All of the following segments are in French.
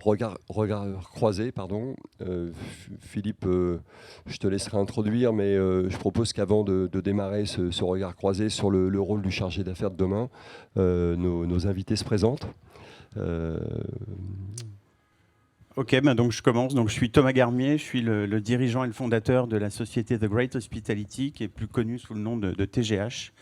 regard croisé, pardon. Philippe, je te laisserai introduire, mais je propose qu'avant de démarrer ce regard croisé sur le rôle du chargé d'affaires de demain, nos invités se présentent. Ok, ben donc je commence. Donc je suis Thomas Garmier, je suis le dirigeant et le fondateur de la société The Great Hospitality, qui est plus connue sous le nom de TGH.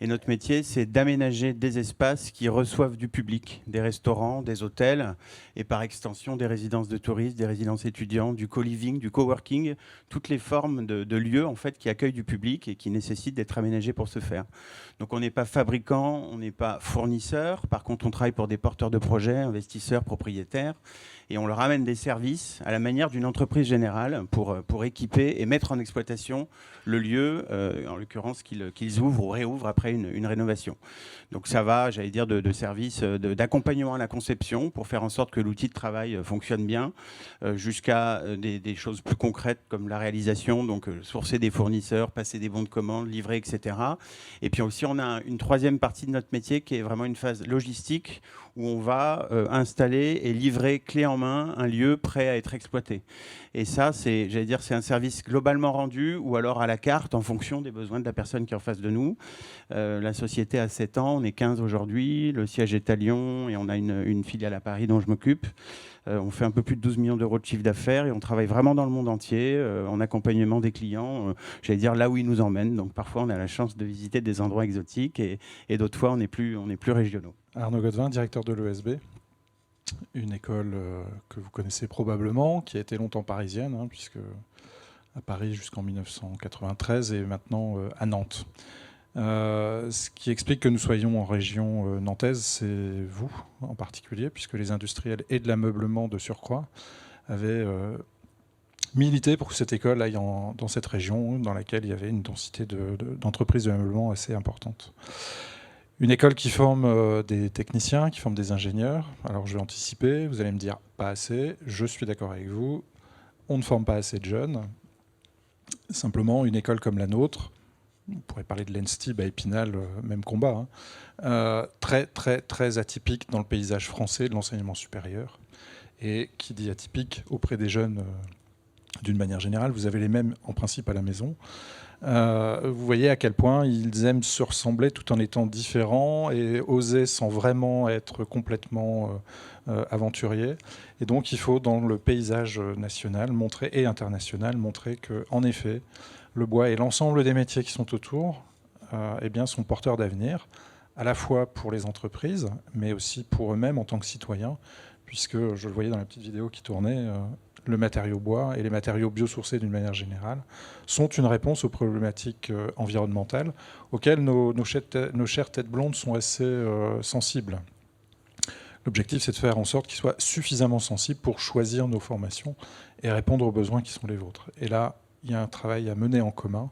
Et notre métier, c'est d'aménager des espaces qui reçoivent du public, des restaurants, des hôtels, et par extension des résidences de touristes, des résidences étudiantes, du co-living, du coworking, toutes les formes de lieux en fait, qui accueillent du public et qui nécessitent d'être aménagés pour ce faire. Donc on n'est pas fabricant, on n'est pas fournisseur. Par contre, on travaille pour des porteurs de projets, investisseurs, propriétaires, et on leur amène des services à la manière d'une entreprise générale pour équiper et mettre en exploitation le lieu, en l'occurrence qu'ils ouvrent ou réouvrent après une rénovation. Donc ça va, j'allais dire, de services d'accompagnement à la conception pour faire en sorte que l'outil de travail fonctionne bien, jusqu'à des choses plus concrètes comme la réalisation, donc sourcer des fournisseurs, passer des bons de commande, livrer, etc. Et puis aussi, on a une troisième partie de notre métier qui est vraiment une phase logistique où on va installer et livrer clé en main un lieu prêt à être exploité. Et ça, c'est un service globalement rendu ou alors à la carte en fonction des besoins de la personne qui est en face de nous. La société a 7 ans, on est 15 aujourd'hui, le siège est à Lyon et on a une filiale à Paris dont je m'occupe. On fait un peu plus de 12 millions d'euros de chiffre d'affaires et on travaille vraiment dans le monde entier en accompagnement des clients, là où ils nous emmènent. Donc parfois, on a la chance de visiter des endroits exotiques et d'autres fois, on est plus régionaux. Arnaud Godevin, directeur de l'ESB, une école que vous connaissez probablement, qui a été longtemps parisienne, puisque à Paris jusqu'en 1993 et maintenant à Nantes. Ce qui explique que nous soyons en région nantaise, c'est vous en particulier, puisque les industriels et de l'ameublement de surcroît avaient milité pour que cette école aille dans cette région dans laquelle il y avait une densité d'entreprises de l'ameublement assez importante. Une école qui forme des techniciens, qui forme des ingénieurs. Alors je vais anticiper, vous allez me dire pas assez, je suis d'accord avec vous, on ne forme pas assez de jeunes. Simplement, une école comme la nôtre, on pourrait parler de l'ENSTI, Épinal, même combat, très, très, très atypique dans le paysage français de l'enseignement supérieur. Et qui dit atypique auprès des jeunes, d'une manière générale, vous avez les mêmes en principe à la maison. Vous voyez à quel point ils aiment se ressembler tout en étant différents et oser sans vraiment être complètement aventuriers. Et donc il faut dans le paysage national et international montrer qu'en effet, le bois et l'ensemble des métiers qui sont autour sont porteurs d'avenir, à la fois pour les entreprises, mais aussi pour eux-mêmes en tant que citoyens, puisque, je le voyais dans la petite vidéo qui tournait, le matériau bois et les matériaux biosourcés d'une manière générale sont une réponse aux problématiques environnementales auxquelles nos chères têtes blondes sont assez sensibles. L'objectif, c'est de faire en sorte qu'ils soient suffisamment sensibles pour choisir nos formations et répondre aux besoins qui sont les vôtres. Et là, il y a un travail à mener en commun.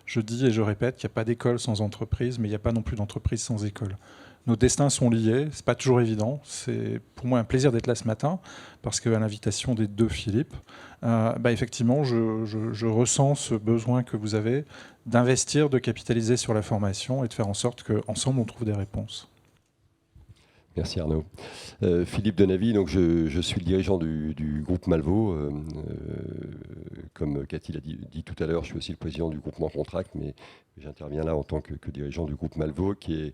Je dis et je répète qu'il n'y a pas d'école sans entreprise, mais il n'y a pas non plus d'entreprise sans école. Nos destins sont liés, c'est pas toujours évident. C'est pour moi un plaisir d'être là ce matin, parce qu'à l'invitation des deux Philippe, effectivement, je ressens ce besoin que vous avez d'investir, de capitaliser sur la formation et de faire en sorte qu'ensemble on trouve des réponses. Merci Arnaud. Philippe Denavy, donc je suis le dirigeant du groupe Malvaux. Comme Cathy l'a dit tout à l'heure, je suis aussi le président du groupement Contract, mais j'interviens là en tant que dirigeant du groupe Malvaux, qui est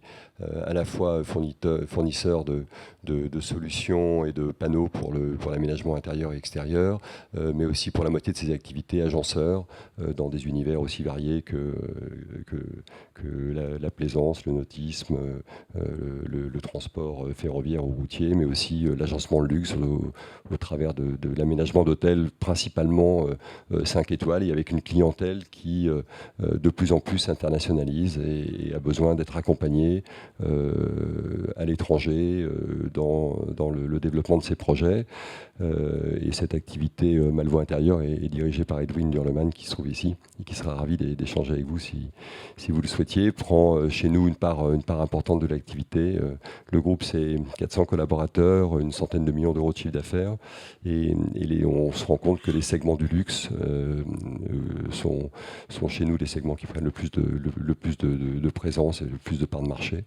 à la fois fournisseur de solutions et de panneaux pour l'aménagement intérieur et extérieur, mais aussi pour la moitié de ses activités agenceurs dans des univers aussi variés que la plaisance, le nautisme, le transport ferroviaire ou routier, mais aussi l'agencement de luxe au travers de l'aménagement d'hôtels principalement 5 étoiles, et avec une clientèle qui de plus en plus internationalise et a besoin d'être accompagnée à l'étranger dans le développement de ses projets. Et cette activité Malvaux Intérieur est dirigée par Edwin Durleman, qui se trouve ici et qui sera ravi d'échanger avec vous si vous le souhaitiez. Prend chez nous une part importante de l'activité. Le groupe s'est c'est 400 collaborateurs, une centaine de millions d'euros de chiffre d'affaires. Et on se rend compte que les segments du luxe sont chez nous les segments qui prennent le plus de présence et le plus de parts de marché.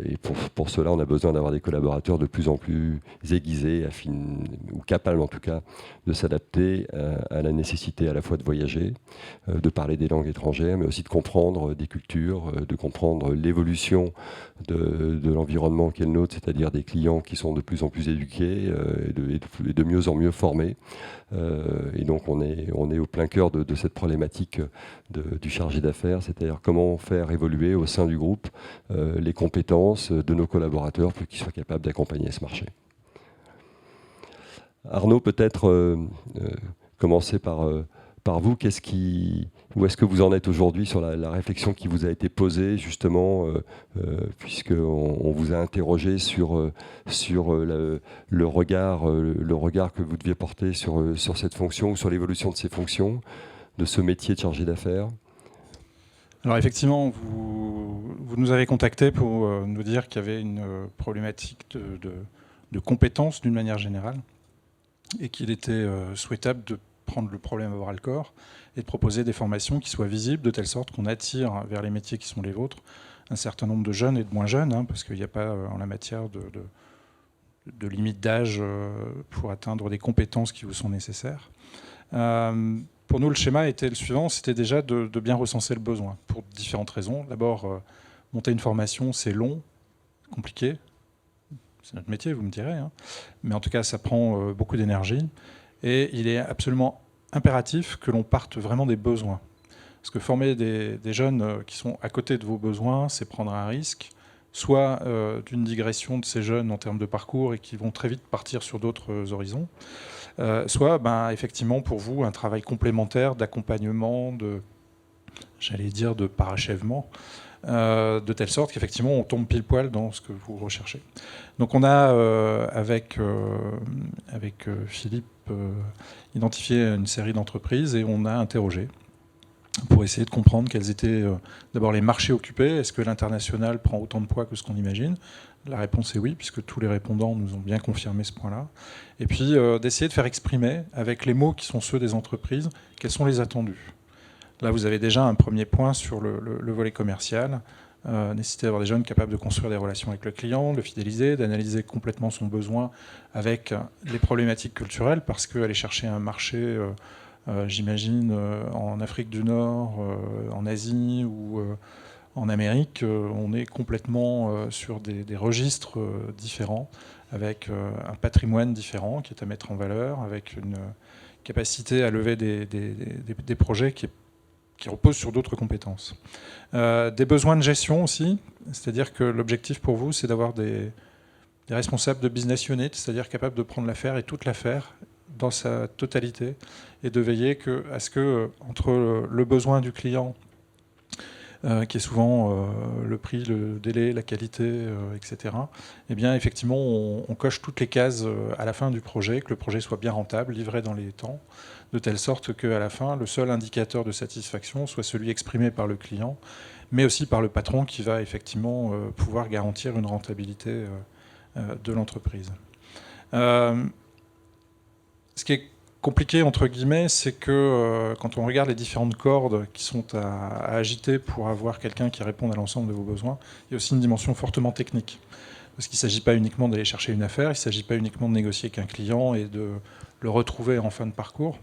Et pour cela, on a besoin d'avoir des collaborateurs de plus en plus aiguisés, ou capables en tout cas de s'adapter à la nécessité à la fois de voyager, de parler des langues étrangères, mais aussi de comprendre des cultures, de comprendre l'évolution de l'environnement qu'est le nôtre, c'est-à-dire des clients qui sont de plus en plus éduqués et de mieux en mieux formés. Et donc on est au plein cœur de cette problématique du chargé d'affaires, c'est-à-dire comment faire évoluer au sein du groupe les compétences de nos collaborateurs pour qu'ils soient capables d'accompagner ce marché. Arnaud, peut-être commencer par vous. Où est-ce que vous en êtes aujourd'hui sur la réflexion qui vous a été posée, justement, puisqu'on vous a interrogé sur le regard que vous deviez porter sur cette fonction ou sur l'évolution de ces fonctions, de ce métier de chargé d'affaires? Alors effectivement, vous nous avez contacté pour nous dire qu'il y avait une problématique de compétences d'une manière générale et qu'il était souhaitable de prendre le problème à bras-le-corps et de proposer des formations qui soient visibles de telle sorte qu'on attire vers les métiers qui sont les vôtres un certain nombre de jeunes et de moins jeunes, parce qu'il n'y a pas en la matière de limite d'âge pour atteindre des compétences qui vous sont nécessaires. Pour nous, le schéma était le suivant, c'était déjà de bien recenser le besoin, pour différentes raisons. D'abord, monter une formation, c'est long, compliqué. C'est notre métier, vous me direz. Mais en tout cas, ça prend beaucoup d'énergie. Et il est absolument impératif que l'on parte vraiment des besoins. Parce que former des jeunes qui sont à côté de vos besoins, c'est prendre un risque, soit d'une digression de ces jeunes en termes de parcours et qui vont très vite partir sur d'autres horizons, soit effectivement pour vous un travail complémentaire d'accompagnement, de parachèvement, de telle sorte qu'effectivement on tombe pile poil dans ce que vous recherchez. Donc on a avec Philippe identifié une série d'entreprises et on a interrogé pour essayer de comprendre quels étaient d'abord les marchés occupés. Est-ce que l'international prend autant de poids que ce qu'on imagine? La réponse est oui, puisque tous les répondants nous ont bien confirmé ce point-là. Et puis d'essayer de faire exprimer, avec les mots qui sont ceux des entreprises, quels sont les attendus. Là, vous avez déjà un premier point sur le volet commercial. Nécessité d'avoir des jeunes capables de construire des relations avec le client, de le fidéliser, d'analyser complètement son besoin avec les problématiques culturelles, parce qu'aller chercher un marché, j'imagine, en Afrique du Nord, en Asie ou en Amérique, on est complètement sur des registres différents, avec un patrimoine différent qui est à mettre en valeur, avec une capacité à lever des projets qui repose sur d'autres compétences. Des besoins de gestion aussi, c'est-à-dire que l'objectif pour vous, c'est d'avoir des responsables de business unit, c'est-à-dire capables de prendre l'affaire et toute l'affaire dans sa totalité et de veiller à ce que, entre le besoin du client, qui est souvent le prix, le délai, la qualité, etc., eh bien, effectivement, on coche toutes les cases à la fin du projet, que le projet soit bien rentable, livré dans les temps, de telle sorte qu'à la fin, le seul indicateur de satisfaction soit celui exprimé par le client, mais aussi par le patron qui va effectivement pouvoir garantir une rentabilité de l'entreprise. Ce qui est compliqué, entre guillemets, c'est que quand on regarde les différentes cordes qui sont à agiter pour avoir quelqu'un qui réponde à l'ensemble de vos besoins, il y a aussi une dimension fortement technique. Parce qu'il ne s'agit pas uniquement d'aller chercher une affaire, il ne s'agit pas uniquement de négocier avec un client et de le retrouver en fin de parcours.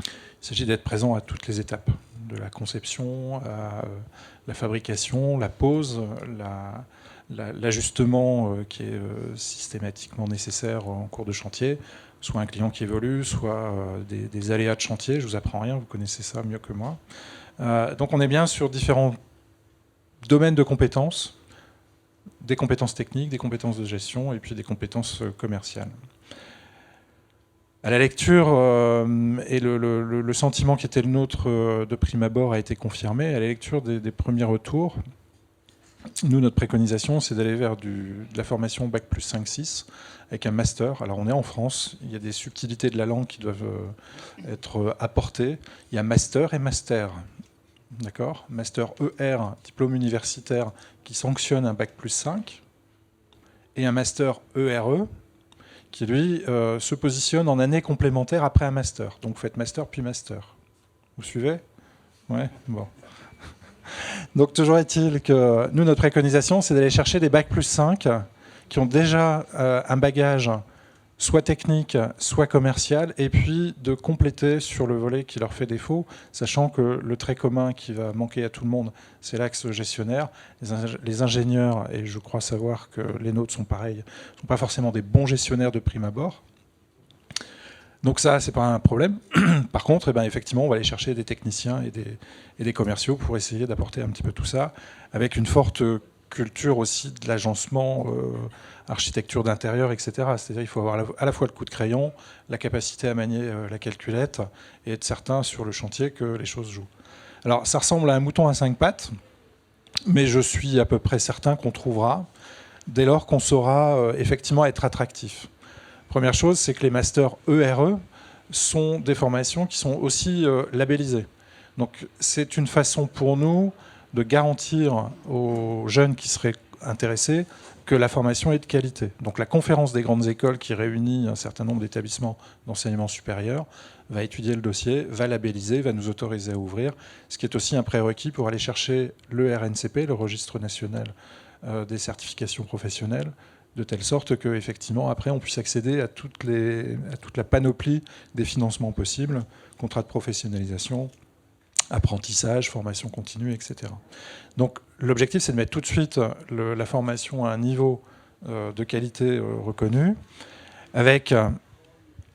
Il s'agit d'être présent à toutes les étapes, de la conception à la fabrication, la pose, l'ajustement qui est systématiquement nécessaire en cours de chantier, soit un client qui évolue, soit des aléas de chantier. Je ne vous apprends rien, vous connaissez ça mieux que moi. Donc on est bien sur différents domaines de compétences, des compétences techniques, des compétences de gestion et puis des compétences commerciales. À la lecture, et le sentiment qui était le nôtre de prime abord a été confirmé. À la lecture des premiers retours, nous, notre préconisation, c'est d'aller vers de la formation Bac plus 5-6 avec un master. Alors on est en France, il y a des subtilités de la langue qui doivent être apportées. Il y a master et master. D'accord ? Master ER, diplôme universitaire, qui sanctionne un Bac plus 5. et un master ERE, qui lui se positionne en année complémentaire après un master. Donc vous faites master puis master. Vous suivez? Ouais, bon. Donc toujours est-il que nous, notre préconisation, c'est d'aller chercher des bac plus 5 qui ont déjà un bagage soit technique, soit commercial, et puis de compléter sur le volet qui leur fait défaut, sachant que le trait commun qui va manquer à tout le monde, c'est l'axe gestionnaire. Les ingénieurs, et je crois savoir que les nôtres sont pareils, ne sont pas forcément des bons gestionnaires de prime abord. Donc ça, c'est pas un problème. Par contre, eh ben, effectivement, on va aller chercher des techniciens et des commerciaux pour essayer d'apporter un petit peu tout ça, avec une forte culture aussi de l'agencement, architecture d'intérieur, etc. C'est-à-dire qu'il faut avoir à la fois le coup de crayon, la capacité à manier la calculette, et être certain sur le chantier que les choses jouent. Alors, ça ressemble à un mouton à 5 pattes, mais je suis à peu près certain qu'on trouvera, dès lors qu'on saura effectivement être attractif. Première chose, c'est que les masters ERE sont des formations qui sont aussi labellisées. Donc c'est une façon pour nous de garantir aux jeunes qui seraient intéressés que la formation est de qualité. Donc la conférence des grandes écoles qui réunit un certain nombre d'établissements d'enseignement supérieur va étudier le dossier, va labelliser, va nous autoriser à ouvrir, ce qui est aussi un prérequis pour aller chercher le RNCP, le registre national des certifications professionnelles, de telle sorte qu'effectivement, après, on puisse accéder à toute la panoplie des financements possibles, contrats de professionnalisation, apprentissage, formation continue, etc. Donc l'objectif, c'est de mettre tout de suite la formation à un niveau de qualité reconnu, avec un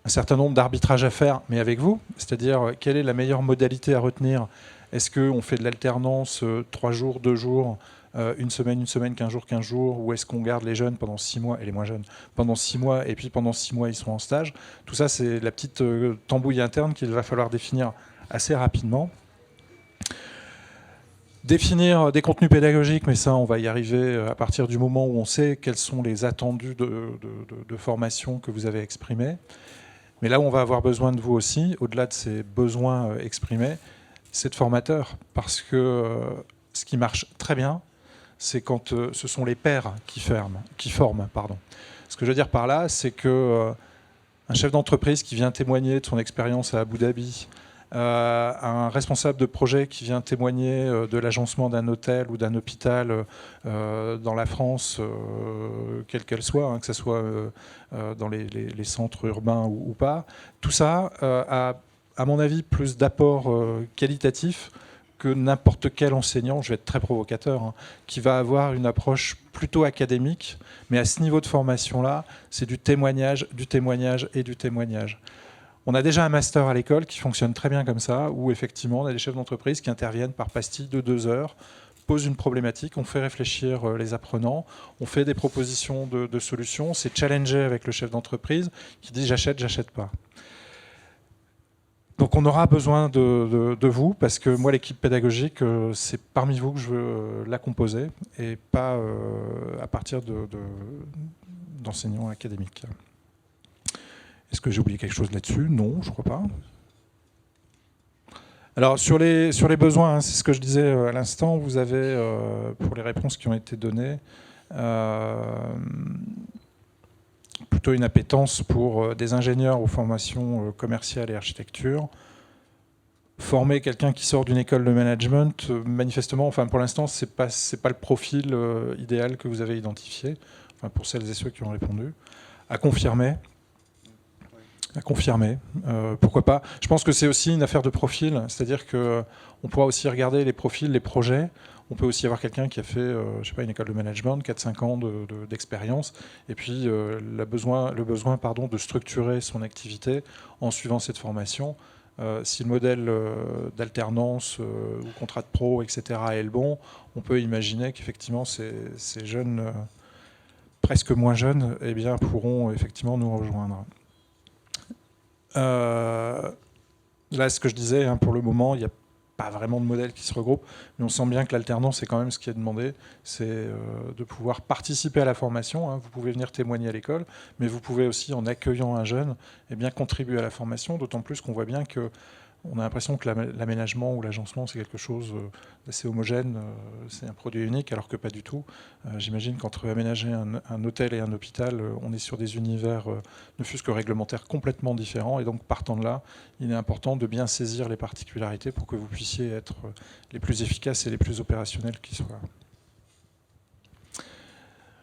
certain nombre d'arbitrages à faire, mais avec vous, c'est-à-dire quelle est la meilleure modalité à retenir. Est-ce qu'on fait de l'alternance 3 jours, 2 jours, une semaine, 15 jours, ou est-ce qu'on garde les jeunes pendant 6 mois, et les moins jeunes, pendant 6 mois, et puis pendant 6 mois, ils sont en stage. Tout ça, c'est la petite tambouille interne qu'il va falloir définir assez rapidement. Définir des contenus pédagogiques, mais ça, on va y arriver à partir du moment où on sait quels sont les attendus de formation que vous avez exprimés. Mais là où on va avoir besoin de vous aussi, au-delà de ces besoins exprimés, c'est de formateurs. Parce que ce qui marche très bien, c'est quand ce sont les pairs qui forment. Ce que je veux dire par là, c'est que un chef d'entreprise qui vient témoigner de son expérience à Abu Dhabi, un responsable de projet qui vient témoigner de l'agencement d'un hôtel ou d'un hôpital dans la France, quelle qu'elle soit, hein, que ce soit dans les centres urbains ou pas, tout ça a, à mon avis, plus d'apport qualitatif que n'importe quel enseignant, je vais être très provocateur, hein, qui va avoir une approche plutôt académique, mais à ce niveau de formation-là, c'est du témoignage et du témoignage. On a déjà un master à l'école qui fonctionne très bien comme ça, où effectivement on a des chefs d'entreprise qui interviennent par pastille de 2 heures, posent une problématique, on fait réfléchir les apprenants, on fait des propositions de solutions, c'est challenger avec le chef d'entreprise qui dit j'achète, j'achète pas. Donc on aura besoin de vous, parce que moi l'équipe pédagogique, c'est parmi vous que je veux la composer, et pas à partir d'enseignants académiques. Est-ce que j'ai oublié quelque chose là-dessus? Non, je crois pas. Alors sur les besoins, hein, c'est ce que je disais à l'instant, vous avez, pour les réponses qui ont été données, plutôt une appétence pour des ingénieurs aux formations commerciales et architecture. Former quelqu'un qui sort d'une école de management, manifestement, enfin pour l'instant, c'est pas le profil idéal que vous avez identifié, enfin pour celles et ceux qui ont répondu. À confirmer. Pourquoi pas. Je pense que c'est aussi une affaire de profil, c'est-à-dire qu'on pourra aussi regarder les profils, les projets. On peut aussi avoir quelqu'un qui a fait, je sais pas, une école de management, 4-5 ans d'expérience, et puis le besoin de structurer son activité en suivant cette formation. Si le modèle d'alternance ou contrat de pro, etc. est le bon, on peut imaginer qu'effectivement ces jeunes, presque moins jeunes, eh bien, pourront effectivement nous rejoindre. Là, ce que je disais, hein, pour le moment, il n'y a pas vraiment de modèle qui se regroupe, mais on sent bien que l'alternance, c'est quand même ce qui est demandé, c'est de pouvoir participer à la formation. Hein. Vous pouvez venir témoigner à l'école, mais vous pouvez aussi, en accueillant un jeune, eh bien, contribuer à la formation, d'autant plus qu'on voit bien que on a l'impression que l'aménagement ou l'agencement, c'est quelque chose d'assez homogène, c'est un produit unique, alors que pas du tout. J'imagine qu'entre aménager un hôtel et un hôpital, on est sur des univers, ne fût-ce que réglementaires, complètement différents. Et donc, partant de là, il est important de bien saisir les particularités pour que vous puissiez être les plus efficaces et les plus opérationnels qui soient.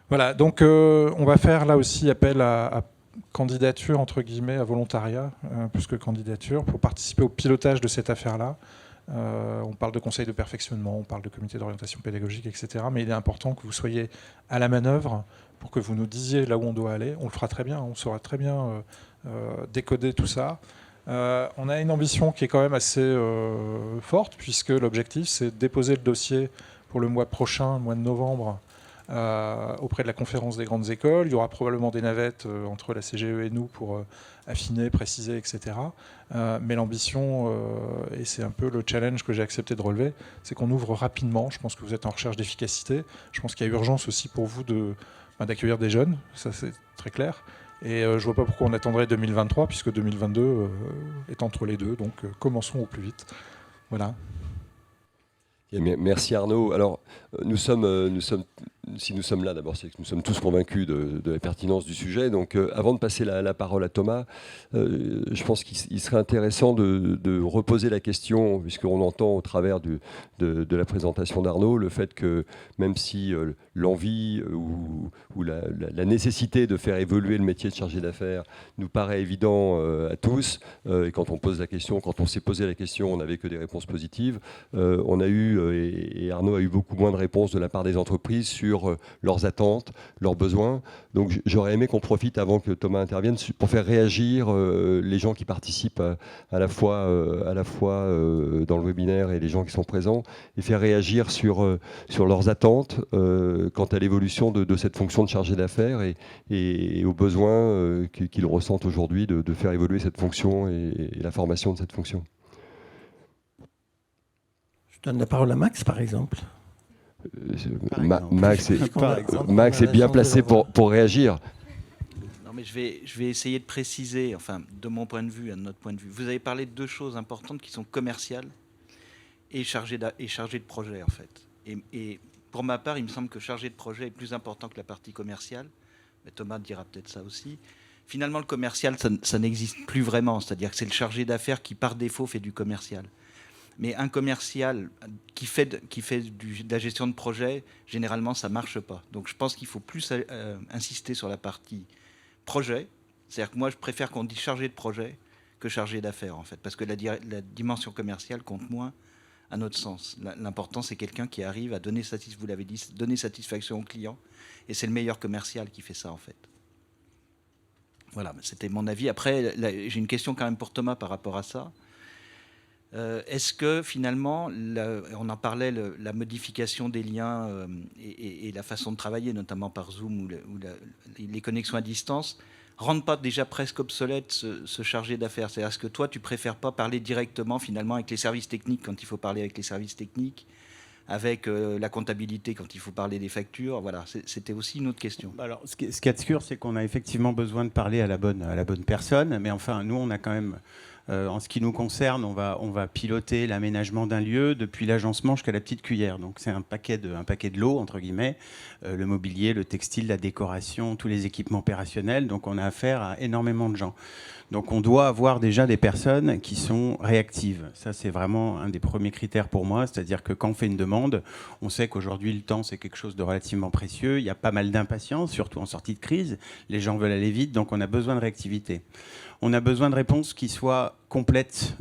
Voilà, donc on va faire là aussi appel à candidature, entre guillemets, à volontariat, plus que candidature, pour participer au pilotage de cette affaire-là. On parle de conseil de perfectionnement, on parle de comité d'orientation pédagogique, etc. Mais il est important que vous soyez à la manœuvre pour que vous nous disiez là où on doit aller. On le fera très bien, on saura très bien décoder tout ça. On a une ambition qui est quand même assez forte, puisque l'objectif, c'est de déposer le dossier pour le mois prochain, le mois de novembre, auprès de la conférence des grandes écoles. Il y aura probablement des navettes entre la CGE et nous pour affiner, préciser, etc. Mais l'ambition, et c'est un peu le challenge que j'ai accepté de relever, c'est qu'on ouvre rapidement. Je pense que vous êtes en recherche d'efficacité. Je pense qu'il y a urgence aussi pour vous d'accueillir des jeunes, ça c'est très clair. Et je ne vois pas pourquoi on attendrait 2023, puisque 2022 est entre les deux. Donc commençons au plus vite. Voilà. Merci Arnaud. Alors, si nous sommes là, d'abord, c'est que nous sommes tous convaincus de la pertinence du sujet. Donc, avant de passer la parole à Thomas, je pense qu'il serait intéressant de reposer la question, puisqu'on entend au travers de la présentation d'Arnaud le fait que même si l'envie ou la nécessité de faire évoluer le métier de chargé d'affaires nous paraît évident à tous, et quand on s'est posé la question, on n'avait que des réponses positives. On a eu, et Arnaud a eu beaucoup moins de réponses de la part des entreprises sur leurs attentes, leurs besoins. Donc j'aurais aimé qu'on profite, avant que Thomas intervienne, pour faire réagir les gens qui participent à la fois dans le webinaire et les gens qui sont présents, et faire réagir sur leurs attentes quant à l'évolution de cette fonction de chargé d'affaires et aux besoins qu'ils ressentent aujourd'hui de faire évoluer cette fonction et la formation de cette fonction. Je donne la parole à Max, par exemple. Max est bien placé pour réagir. Non, mais je vais essayer de préciser, enfin, de mon point de vue, à notre point de vue. Vous avez parlé de deux choses importantes qui sont commerciales et chargé de projet, en fait. Et pour ma part, il me semble que chargé de projet est plus important que la partie commerciale. Mais Thomas dira peut-être ça aussi. Finalement, le commercial, ça n'existe plus vraiment. C'est-à-dire que c'est le chargé d'affaires qui, par défaut, fait du commercial. Mais un commercial qui fait de la gestion de projet, généralement, ça ne marche pas. Donc je pense qu'il faut plus insister sur la partie projet. C'est-à-dire que moi, je préfère qu'on dise chargé de projet que chargé d'affaires, en fait. Parce que la dimension commerciale compte moins à notre sens. L'important, c'est quelqu'un qui arrive à donner, vous l'avez dit, donner satisfaction au client. Et c'est le meilleur commercial qui fait ça, en fait. Voilà, c'était mon avis. Après, j'ai une question quand même pour Thomas par rapport à ça. Est-ce que finalement, on en parlait, la modification des liens et la façon de travailler, notamment par Zoom ou les connexions à distance, rendent pas déjà presque obsolète ce chargé d'affaires? C'est-à-dire, est-ce que toi, tu préfères pas parler directement finalement avec les services techniques quand il faut parler avec les services techniques, avec la comptabilité quand il faut parler des factures? Voilà, c'était aussi une autre question. Alors, ce qui est sûr, c'est qu'on a effectivement besoin de parler à la bonne personne, mais enfin, nous, on a quand même... en ce qui nous concerne, on va piloter l'aménagement d'un lieu depuis l'agencement jusqu'à la petite cuillère. Donc c'est un paquet de lots, entre guillemets, le mobilier, le textile, la décoration, tous les équipements opérationnels. Donc on a affaire à énormément de gens. Donc on doit avoir déjà des personnes qui sont réactives. Ça, c'est vraiment un des premiers critères pour moi. C'est-à-dire que quand on fait une demande, on sait qu'aujourd'hui, le temps, c'est quelque chose de relativement précieux. Il y a pas mal d'impatience, surtout en sortie de crise. Les gens veulent aller vite, donc on a besoin de réactivité. On a besoin de réponses qui soient complètes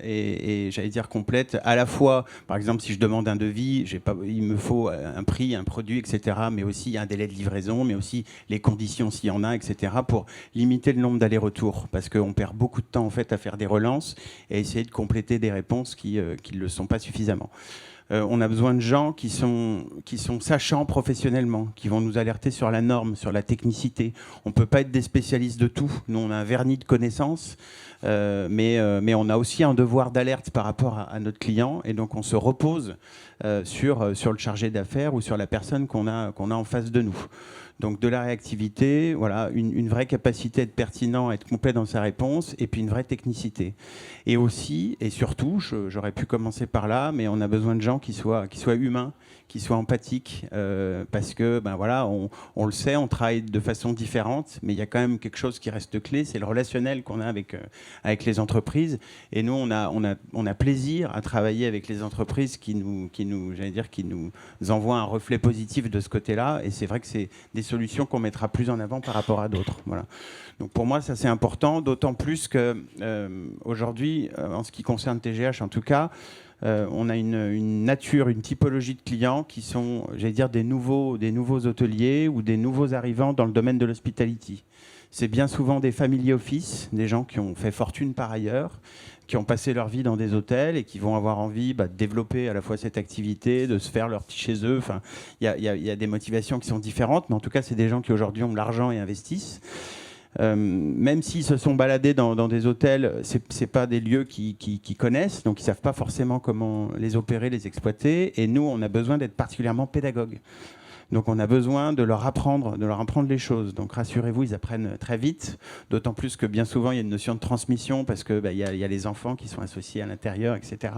et j'allais dire complètes à la fois, par exemple, si je demande un devis, il me faut un prix, un produit, etc., mais aussi un délai de livraison, mais aussi les conditions s'il y en a, etc., pour limiter le nombre d'allers-retours, parce qu'on perd beaucoup de temps en fait à faire des relances et essayer de compléter des réponses qui ne le sont pas suffisamment. On a besoin de gens qui sont sachants professionnellement, qui vont nous alerter sur la norme, sur la technicité. On ne peut pas être des spécialistes de tout. Nous, on a un vernis de connaissances, mais on a aussi un devoir d'alerte par rapport à notre client. Et donc, on se repose sur le chargé d'affaires ou sur la personne qu'on a en face de nous. Donc de la réactivité, voilà, une vraie capacité à être pertinent, à être complet dans sa réponse, et puis une vraie technicité. Et aussi, et surtout, j'aurais pu commencer par là, mais on a besoin de gens qui soient humains, qui soient empathiques, parce que, ben voilà, on le sait, on travaille de façon différente, mais il y a quand même quelque chose qui reste clé, c'est le relationnel qu'on a avec les entreprises. Et nous, on a plaisir à travailler avec les entreprises qui nous envoient un reflet positif de ce côté-là. Et c'est vrai que c'est des solutions qu'on mettra plus en avant par rapport à d'autres. Voilà. Donc pour moi, ça c'est important, d'autant plus que aujourd'hui, en ce qui concerne TGH en tout cas, on a une nature, une typologie de clients qui sont, j'allais dire, des nouveaux hôteliers ou des nouveaux arrivants dans le domaine de l'hospitality. C'est bien souvent des family office, des gens qui ont fait fortune par ailleurs, qui ont passé leur vie dans des hôtels et qui vont avoir envie de développer à la fois cette activité, de se faire leur petit chez eux. Enfin, il y a des motivations qui sont différentes, mais en tout cas, c'est des gens qui aujourd'hui ont de l'argent et investissent. Même s'ils se sont baladés dans des hôtels, c'est pas des lieux qu'ils connaissent, donc ils savent pas forcément comment les opérer, les exploiter. Et nous, on a besoin d'être particulièrement pédagogues. Donc on a besoin de leur apprendre les choses. Donc rassurez-vous, ils apprennent très vite, d'autant plus que bien souvent il y a une notion de transmission parce que y a les enfants qui sont associés à l'intérieur, etc.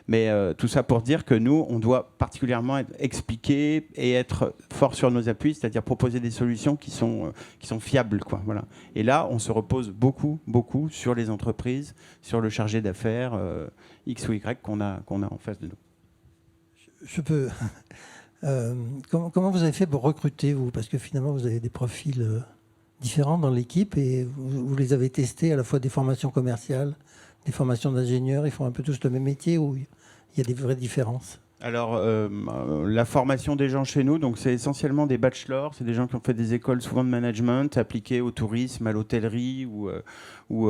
Mais tout ça pour dire que nous, on doit particulièrement expliquer et être fort sur nos appuis, c'est-à-dire proposer des solutions qui sont fiables, quoi. Voilà. Et là, on se repose beaucoup sur les entreprises, sur le chargé d'affaires X ou Y qu'on a en face de nous. Je peux... comment vous avez fait pour recruter, vous? Parce que finalement, vous avez des profils différents dans l'équipe et vous les avez testés à la fois des formations commerciales, des formations d'ingénieurs. Ils font un peu tous le même métier ou il y a des vraies différences? Alors, la formation des gens chez nous, donc c'est essentiellement des bachelors, c'est des gens qui ont fait des écoles souvent de management appliquées au tourisme, à l'hôtellerie ou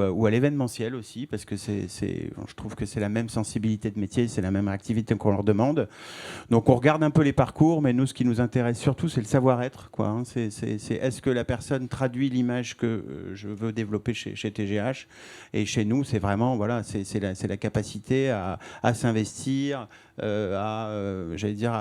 à l'événementiel aussi, parce que je trouve que c'est la même sensibilité de métier, c'est la même activité qu'on leur demande. Donc on regarde un peu les parcours, mais nous, ce qui nous intéresse surtout, c'est le savoir-être, quoi, hein. Est-ce que la personne traduit l'image que je veux développer chez TGH? Et chez nous, c'est vraiment, voilà, c'est la capacité à s'investir, à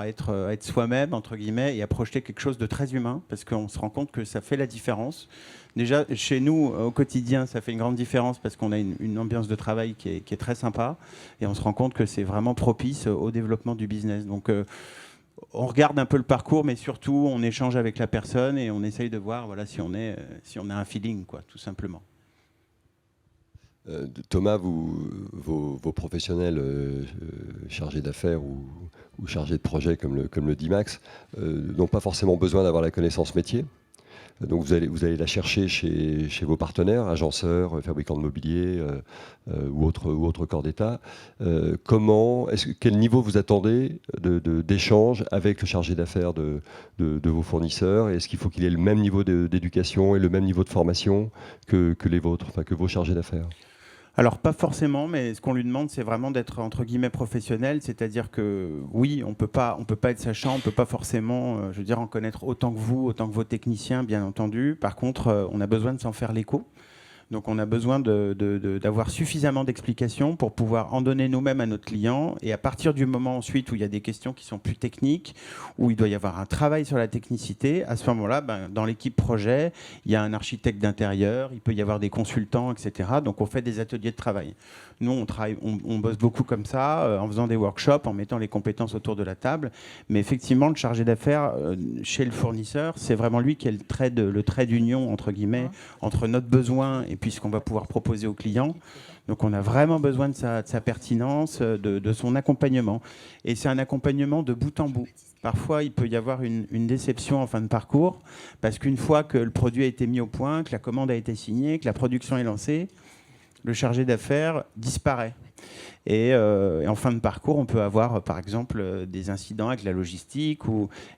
être soi-même, entre guillemets, et à projeter quelque chose de très humain, parce qu'on se rend compte que ça fait la différence. Déjà, chez nous, au quotidien, ça fait une grande différence parce qu'on a une ambiance de travail qui est très sympa, et on se rend compte que c'est vraiment propice au développement du business. Donc, on regarde un peu le parcours, mais surtout, on échange avec la personne et on essaye de voir, voilà, si on a un feeling, quoi, tout simplement. Thomas, vos professionnels chargés d'affaires ou chargés de projet, comme le dit Max, n'ont pas forcément besoin d'avoir la connaissance métier. Donc vous allez la chercher chez vos partenaires, agenceurs, fabricants de mobilier ou autres corps d'État. Quel niveau vous attendez d'échange avec le chargé d'affaires de vos fournisseurs? Est-ce qu'il faut qu'il ait le même niveau d'éducation et le même niveau de formation que les vôtres, enfin, que vos chargés d'affaires? Alors, pas forcément, mais ce qu'on lui demande, c'est vraiment d'être, entre guillemets, professionnel. C'est-à-dire que, oui, on peut pas être sachant, on ne peut pas forcément, en connaître autant que vous, autant que vos techniciens, bien entendu. Par contre, on a besoin de s'en faire l'écho. Donc, on a besoin d'avoir suffisamment d'explications pour pouvoir en donner nous-mêmes à notre client. Et à partir du moment ensuite où il y a des questions qui sont plus techniques, où il doit y avoir un travail sur la technicité, à ce moment-là, dans l'équipe projet, il y a un architecte d'intérieur, il peut y avoir des consultants, etc. Donc, on fait des ateliers de travail. Nous, on bosse beaucoup comme ça, en faisant des workshops, en mettant les compétences autour de la table. Mais effectivement, le chargé d'affaires chez le fournisseur, c'est vraiment lui qui est le trait d'union, entre guillemets, entre notre besoin et puis ce qu'on va pouvoir proposer au client. Donc on a vraiment besoin de sa pertinence, de son accompagnement. Et c'est un accompagnement de bout en bout. Parfois, il peut y avoir une déception en fin de parcours, parce qu'une fois que le produit a été mis au point, que la commande a été signée, que la production est lancée, le chargé d'affaires disparaît. Et en fin de parcours, on peut avoir, par exemple, des incidents avec la logistique.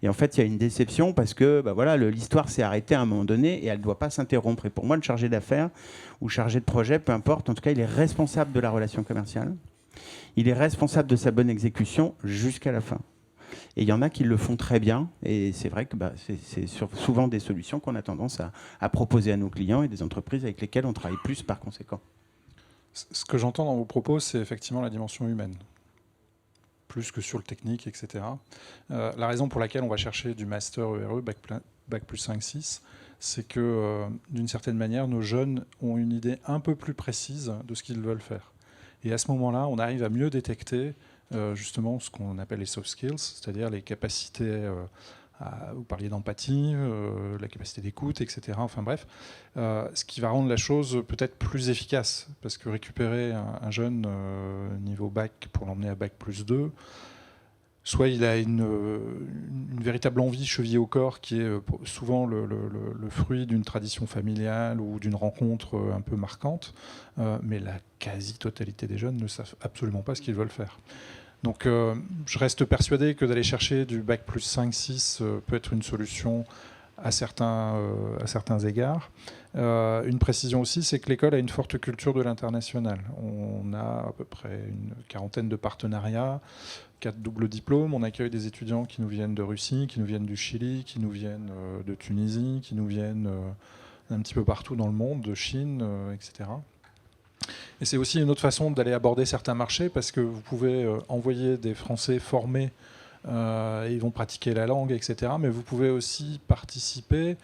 Et en fait, il y a une déception parce que l'histoire s'est arrêtée à un moment donné et elle ne doit pas s'interrompre. Et pour moi, le chargé d'affaires ou chargé de projet, peu importe, en tout cas, il est responsable de la relation commerciale. Il est responsable de sa bonne exécution jusqu'à la fin. Et il y en a qui le font très bien. Et c'est vrai que c'est souvent des solutions qu'on a tendance à proposer à nos clients et des entreprises avec lesquelles on travaille plus par conséquent. Ce que j'entends dans vos propos, c'est effectivement la dimension humaine. plus que sur le technique, etc. La raison pour laquelle on va chercher du master ERE, bac plus 5-6, c'est que d'une certaine manière, nos jeunes ont une idée un peu plus précise de ce qu'ils veulent faire. Et à ce moment-là, on arrive à mieux détecter justement ce qu'on appelle les soft skills, c'est-à-dire les capacités, vous parliez d'empathie, la capacité d'écoute, etc. Enfin bref, ce qui va rendre la chose peut-être plus efficace, parce que récupérer un jeune niveau bac pour l'emmener à bac plus 2, soit il a une véritable envie chevillée au corps qui est souvent le fruit d'une tradition familiale ou d'une rencontre un peu marquante, mais la quasi-totalité des jeunes ne savent absolument pas ce qu'ils veulent faire. Donc je reste persuadé que d'aller chercher du bac plus 5-6 peut être une solution à certains égards. Une précision aussi, c'est que l'école a une forte culture de l'international. On a à peu près une quarantaine de partenariats, 4 doubles diplômes. On accueille des étudiants qui nous viennent de Russie, qui nous viennent du Chili, qui nous viennent de Tunisie, qui nous viennent un petit peu partout dans le monde, de Chine, etc. Et c'est aussi une autre façon d'aller aborder certains marchés, parce que vous pouvez envoyer des Français formés, et ils vont pratiquer la langue, etc. Mais vous pouvez aussi participer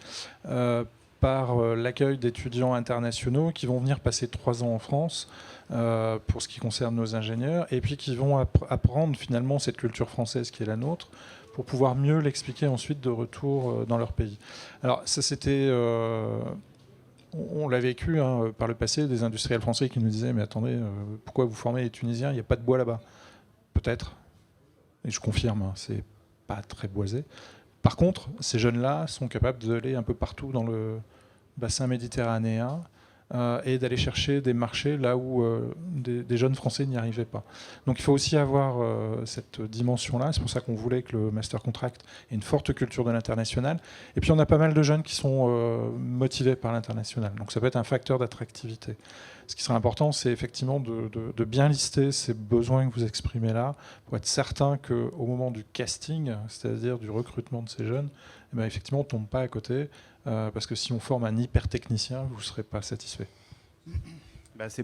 par l'accueil d'étudiants internationaux qui vont venir passer 3 ans en France pour ce qui concerne nos ingénieurs, et puis qui vont apprendre finalement cette culture française qui est la nôtre, pour pouvoir mieux l'expliquer ensuite de retour dans leur pays. Alors ça, c'était... on l'a vécu par le passé, des industriels français qui nous disaient « Mais attendez, pourquoi vous formez les Tunisiens? Il n'y a pas de bois là-bas. » Peut-être. Et je confirme, c'est pas très boisé. Par contre, ces jeunes-là sont capables d'aller un peu partout dans le bassin méditerranéen et d'aller chercher des marchés là où des jeunes Français n'y arrivaient pas. Donc il faut aussi avoir cette dimension-là. C'est pour ça qu'on voulait que le Master Contract ait une forte culture de l'international. Et puis on a pas mal de jeunes qui sont motivés par l'international. Donc ça peut être un facteur d'attractivité. Ce qui serait important, c'est effectivement de bien lister ces besoins que vous exprimez là, pour être certain qu'au moment du casting, c'est-à-dire du recrutement de ces jeunes, eh bien, effectivement, on ne tombe pas à côté, parce que si on forme un hyper-technicien, vous ne serez pas satisfait.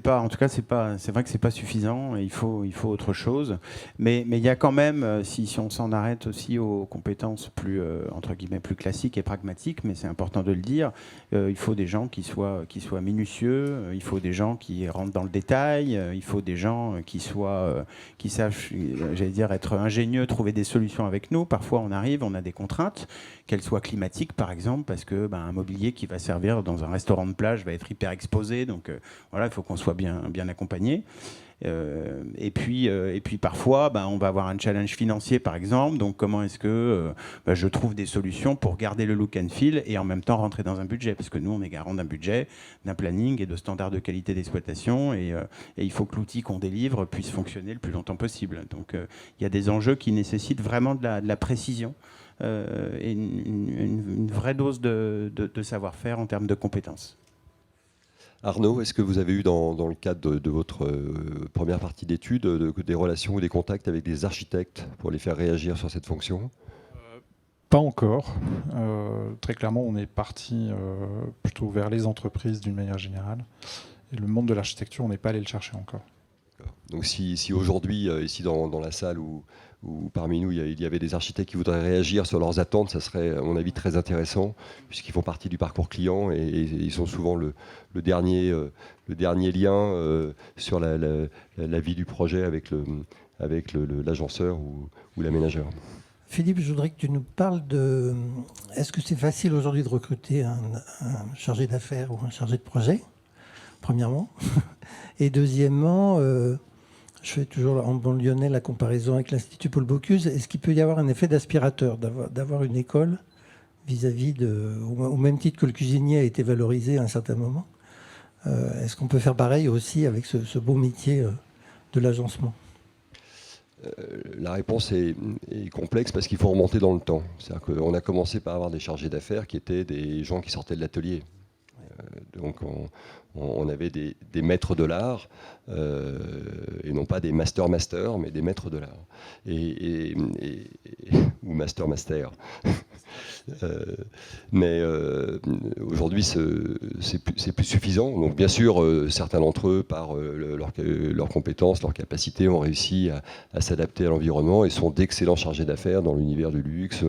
En tout cas, c'est vrai que c'est pas suffisant. Il faut autre chose. Mais il y a quand même, si on s'en arrête aussi aux compétences plus entre guillemets plus classiques et pragmatiques, mais c'est important de le dire. Il faut des gens qui soient minutieux. Il faut des gens qui rentrent dans le détail. Il faut des gens qui sachent, j'allais dire, être ingénieux, trouver des solutions avec nous. Parfois, on arrive, on a des contraintes, qu'elles soient climatiques, par exemple, parce que un mobilier qui va servir dans un restaurant de plage va être hyper exposé. Donc voilà, il faut qu'on soit bien accompagné. Et puis parfois, on va avoir un challenge financier, par exemple. Donc comment est-ce que je trouve des solutions pour garder le look and feel et en même temps rentrer dans un budget? Parce que nous, on est garant d'un budget, d'un planning et de standards de qualité d'exploitation. Et il faut que l'outil qu'on délivre puisse fonctionner le plus longtemps possible. Donc il y a des enjeux qui nécessitent vraiment de la précision et une vraie dose de savoir-faire en termes de compétences. Arnaud, est-ce que vous avez eu dans le cadre de votre première partie d'études des relations ou des contacts avec des architectes pour les faire réagir sur cette fonction? Pas encore. Très clairement, on est parti plutôt vers les entreprises d'une manière générale. Et le monde de l'architecture, on n'est pas allé le chercher encore. Donc si aujourd'hui, ici dans la salle ou parmi nous, il y avait des architectes qui voudraient réagir sur leurs attentes, ça serait à mon avis très intéressant, puisqu'ils font partie du parcours client et ils sont souvent le dernier lien sur la vie du projet avec l'agenceur ou l'aménageur. Philippe, je voudrais que tu nous parles de... Est-ce que c'est facile aujourd'hui de recruter un chargé d'affaires ou un chargé de projet, premièrement? Et deuxièmement, je fais toujours en bon lyonnais la comparaison avec l'Institut Paul Bocuse. Est-ce qu'il peut y avoir un effet d'aspirateur, d'avoir une école vis-à-vis au même titre que le cuisinier a été valorisé à un certain moment? Est-ce qu'on peut faire pareil aussi avec ce beau métier de l'agencement? La réponse est complexe parce qu'il faut remonter dans le temps. C'est-à-dire qu'on a commencé par avoir des chargés d'affaires qui étaient des gens qui sortaient de l'atelier. Donc on avait des maîtres de l'art, et non pas des master, mais des maîtres de l'art, ou master. Mais aujourd'hui, c'est plus suffisant. Donc, bien sûr, certains d'entre eux, par leurs compétences, leurs capacités, ont réussi à s'adapter à l'environnement et sont d'excellents chargés d'affaires dans l'univers du luxe,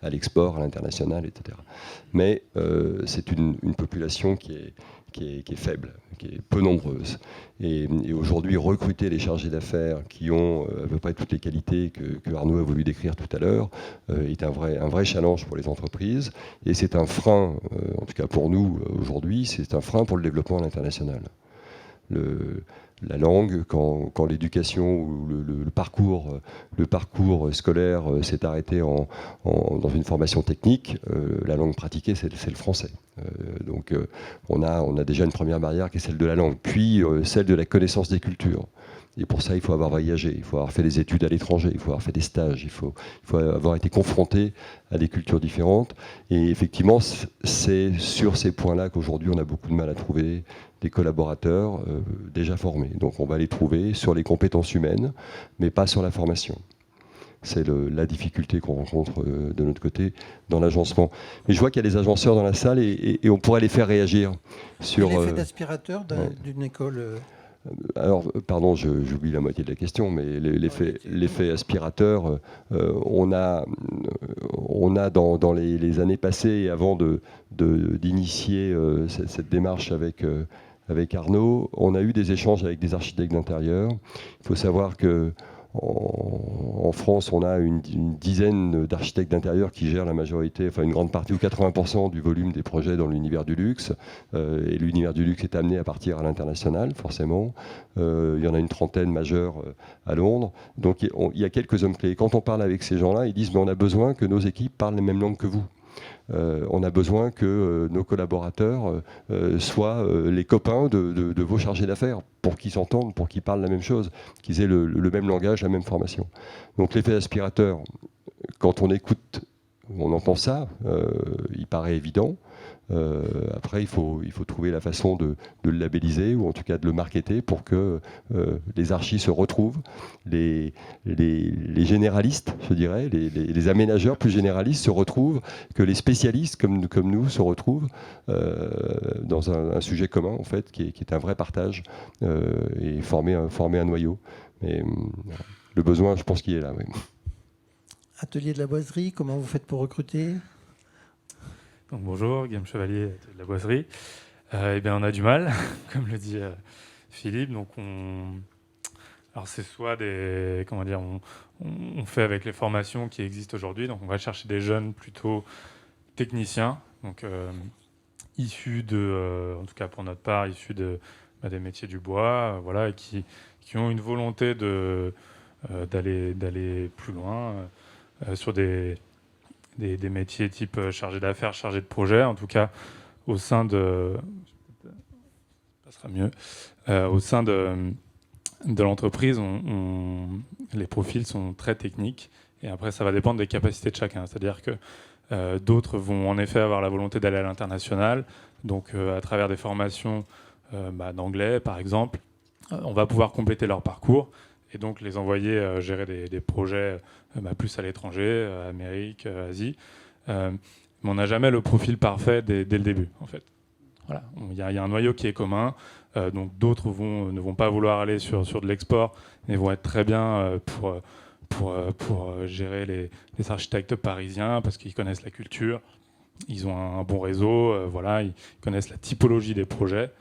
à l'export, à l'international, etc. Mais c'est une population qui est faible, qui est peu nombreuse. Et aujourd'hui, recruter les chargés d'affaires qui ont à peu près toutes les qualités que Arnaud a voulu décrire tout à l'heure est un vrai challenge pour les entreprises. Et c'est un frein, en tout cas pour nous aujourd'hui, c'est un frein pour le développement à l'international. La langue, quand l'éducation ou le parcours scolaire s'est arrêté dans une formation technique, la langue pratiquée, c'est le français. Donc on a déjà une première barrière qui est celle de la langue, puis celle de la connaissance des cultures. Et pour ça, il faut avoir voyagé, il faut avoir fait des études à l'étranger, il faut avoir fait des stages, il faut avoir été confronté à des cultures différentes. Et effectivement, c'est sur ces points-là qu'aujourd'hui, on a beaucoup de mal à trouver des collaborateurs déjà formés. Donc on va les trouver sur les compétences humaines, mais pas sur la formation. C'est la difficulté qu'on rencontre de notre côté dans l'agencement. Mais je vois qu'il y a des agenceurs dans la salle et on pourrait les faire réagir sur... L'effet d'aspirateur d'une école... Alors, pardon, j'oublie la moitié de la question, mais l'effet aspirateur, on a dans les années passées, et avant d'initier cette démarche avec Arnaud, on a eu des échanges avec des architectes d'intérieur. Il faut savoir que en France, on a une dizaine d'architectes d'intérieur qui gèrent la majorité, enfin une grande partie ou 80% du volume des projets dans l'univers du luxe. Et l'univers du luxe est amené à partir à l'international, forcément. Il y en a une trentaine majeure à Londres. Donc il y a quelques hommes clés. Quand on parle avec ces gens-là, ils disent mais on a besoin que nos équipes parlent les mêmes langues que vous. On a besoin que nos collaborateurs soient les copains de vos chargés d'affaires, pour qu'ils s'entendent, pour qu'ils parlent la même chose, qu'ils aient le même langage, la même formation. Donc l'effet aspirateur, quand on écoute, on entend ça, il paraît évident. Après, il faut trouver la façon de le labelliser, ou en tout cas de le marketer, pour que les archis se retrouvent, les généralistes, je dirais, les aménageurs plus généralistes se retrouvent, que les spécialistes comme nous se retrouvent dans un sujet commun, en fait, qui est un vrai partage, et former un noyau. Mais le besoin, je pense qu'il est là. Oui. Atelier de la boiserie, comment vous faites pour recruter ? Donc, bonjour, Guillaume Chevalier de la Boiserie. Eh bien, on a du mal, comme le dit Philippe. Donc, alors c'est soit on fait avec les formations qui existent aujourd'hui. Donc, on va chercher des jeunes plutôt techniciens, donc issus en tout cas pour notre part, issus des métiers du bois, voilà, et qui ont une volonté d'aller plus loin sur des métiers type chargé d'affaires, chargé de projet, en tout cas au sein de... Ça sera mieux. Au sein de l'entreprise, les profils sont très techniques, et après ça va dépendre des capacités de chacun. C'est-à-dire que d'autres vont en effet avoir la volonté d'aller à l'international, donc à travers des formations d'anglais par exemple, on va pouvoir compléter leur parcours et donc les envoyer gérer des projets plus à l'étranger, Amérique, Asie. Mais on n'a jamais le profil parfait dès le début, en fait. Voilà. Il y a un noyau qui est commun, donc d'autres ne vont pas vouloir aller sur de l'export, mais vont être très bien pour gérer les architectes parisiens, parce qu'ils connaissent la culture, ils ont un bon réseau, voilà, ils connaissent la typologie des projets.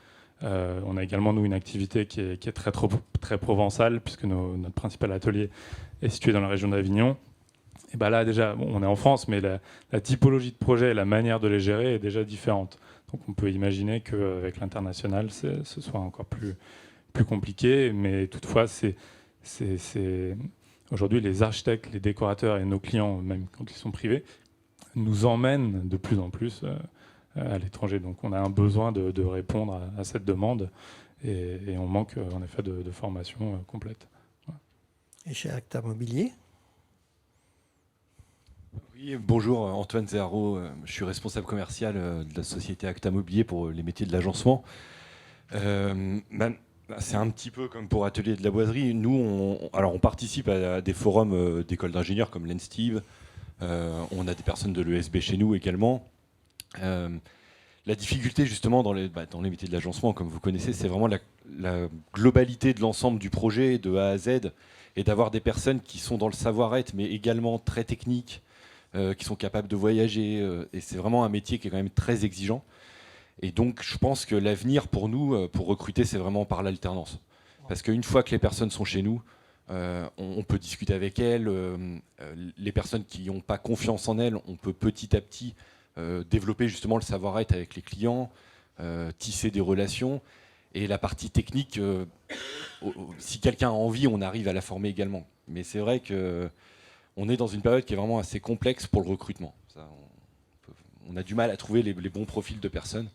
On a également, nous, une activité qui est très provençale, puisque notre principal atelier est situé dans la région d'Avignon. Et là, déjà, on est en France, mais la typologie de projet et la manière de les gérer est déjà différente. Donc, on peut imaginer qu'avec l'international, ce soit encore plus compliqué. Mais toutefois, aujourd'hui, les architectes, les décorateurs et nos clients, même quand ils sont privés, nous emmènent de plus en plus à l'étranger. Donc on a un besoin de répondre à cette demande et on manque en effet de formation complète. Voilà. Et chez Acta Mobilier ? Oui, bonjour, Antoine Zerro, je suis responsable commercial de la société Acta Mobilier pour les métiers de l'agencement. C'est un petit peu comme pour Atelier de la Boiserie. Nous, on participe à des forums d'écoles d'ingénieurs comme l'ENSTIB, On a des personnes de l'ESB chez nous également. La difficulté justement dans les métiers de l'agencement, comme vous connaissez, c'est vraiment la globalité de l'ensemble du projet de A à Z, et d'avoir des personnes qui sont dans le savoir-être, mais également très techniques, qui sont capables de voyager. Et c'est vraiment un métier qui est quand même très exigeant. Et donc je pense que l'avenir pour nous, pour recruter, c'est vraiment par l'alternance. Parce qu'une fois que les personnes sont chez nous, on peut discuter avec elles. Les personnes qui n'ont pas confiance en elles, on peut petit à petit développer justement le savoir-être avec les clients, tisser des relations. Et la partie technique, si quelqu'un a envie, on arrive à la former également. Mais c'est vrai qu'on est dans une période qui est vraiment assez complexe pour le recrutement. Ça, on a du mal à trouver les bons profils de personnes.